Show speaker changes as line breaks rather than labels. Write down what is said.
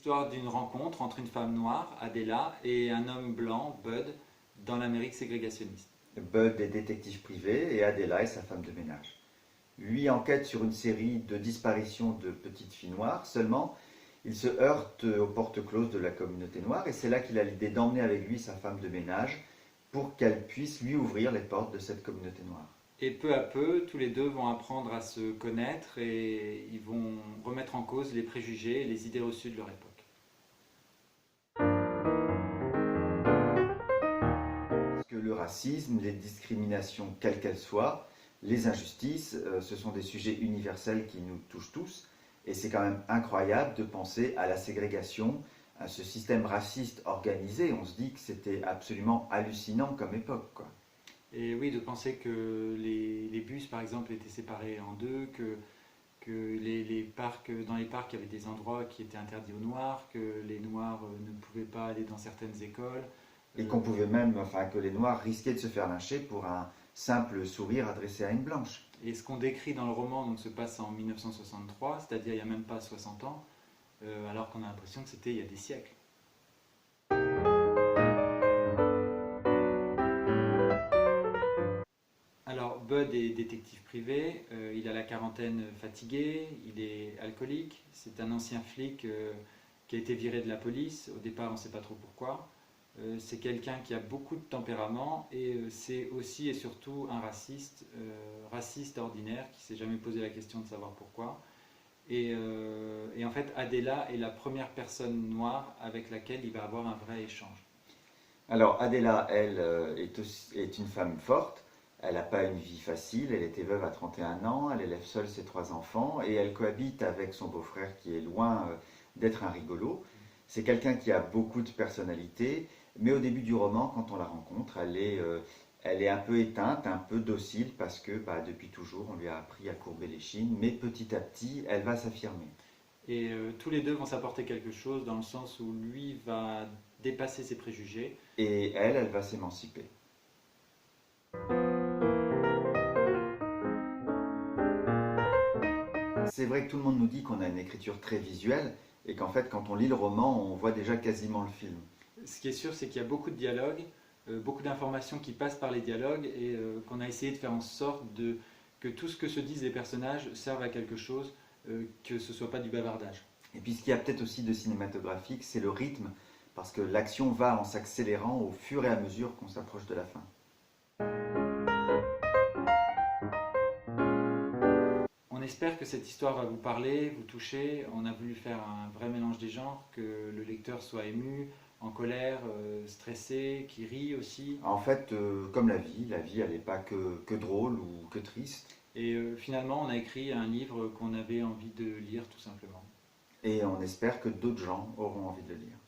l'histoire d'une rencontre entre une femme noire, Adela, et un homme blanc, Bud, dans l'Amérique ségrégationniste.
Bud est détective privé et Adela est sa femme de ménage. Lui enquête sur une série de disparitions de petites filles noires, seulement il se heurte aux portes closes de la communauté noire et c'est là qu'il a l'idée d'emmener avec lui sa femme de ménage pour qu'elle puisse lui ouvrir les portes de cette communauté noire.
Et peu à peu, tous les deux vont apprendre à se connaître et ils vont remettre en cause les préjugés et les idées reçues de leur époque.
Parce que le racisme, les discriminations, quelles qu'elles soient, les injustices, ce sont des sujets universels qui nous touchent tous. Et c'est quand même incroyable de penser à la ségrégation, à ce système raciste organisé. On se dit que c'était absolument hallucinant comme époque, quoi.
Et oui, de penser que les bus, par exemple, étaient séparés en deux, que les parcs, dans les parcs, il y avait des endroits qui étaient interdits aux Noirs, que les Noirs ne pouvaient pas aller dans certaines écoles.
Et qu'on pouvait même, enfin, que les Noirs risquaient de se faire lyncher pour un simple sourire adressé à une blanche.
Et ce qu'on décrit dans le roman donc, se passe en 1963, c'est-à-dire il n'y a même pas 60 ans, alors qu'on a l'impression que c'était il y a des siècles. Alors, Bud est détective privé, il a la quarantaine fatigué, il est alcoolique, c'est un ancien flic qui a été viré de la police, au départ on ne sait pas trop pourquoi. C'est quelqu'un qui a beaucoup de tempérament et c'est aussi et surtout un raciste ordinaire qui ne s'est jamais posé la question de savoir pourquoi. Et en fait, Adela est la première personne noire avec laquelle il va avoir un vrai échange.
Alors Adela, elle, est une femme forte. Elle n'a pas une vie facile. Elle était veuve à 31 ans. Elle élève seule ses trois enfants et elle cohabite avec son beau-frère qui est loin d'être un rigolo. C'est quelqu'un qui a beaucoup de personnalité, mais au début du roman, quand on la rencontre, elle est un peu éteinte, un peu docile parce que bah, depuis toujours, on lui a appris à courber les chines, mais petit à petit, elle va s'affirmer.
Et tous les deux vont s'apporter quelque chose dans le sens où lui va dépasser ses préjugés.
Et elle va s'émanciper. C'est vrai que tout le monde nous dit qu'on a une écriture très visuelle et qu'en fait, quand on lit le roman, on voit déjà quasiment le film.
Ce qui est sûr, c'est qu'il y a beaucoup de dialogues, beaucoup d'informations qui passent par les dialogues et qu'on a essayé de faire en sorte que tout ce que se disent les personnages serve à quelque chose, que ce ne soit pas du bavardage.
Et puis ce qu'il y a peut-être aussi de cinématographique, c'est le rythme, parce que l'action va en s'accélérant au fur et à mesure qu'on s'approche de la fin.
On espère que cette histoire va vous parler, vous toucher. On a voulu faire un vrai mélange des genres, que le lecteur soit ému, en colère, stressé, qui rit aussi.
En fait, comme la vie elle n'est pas que drôle ou que triste.
Et finalement, on a écrit un livre qu'on avait envie de lire tout simplement.
Et on espère que d'autres gens auront envie de le lire.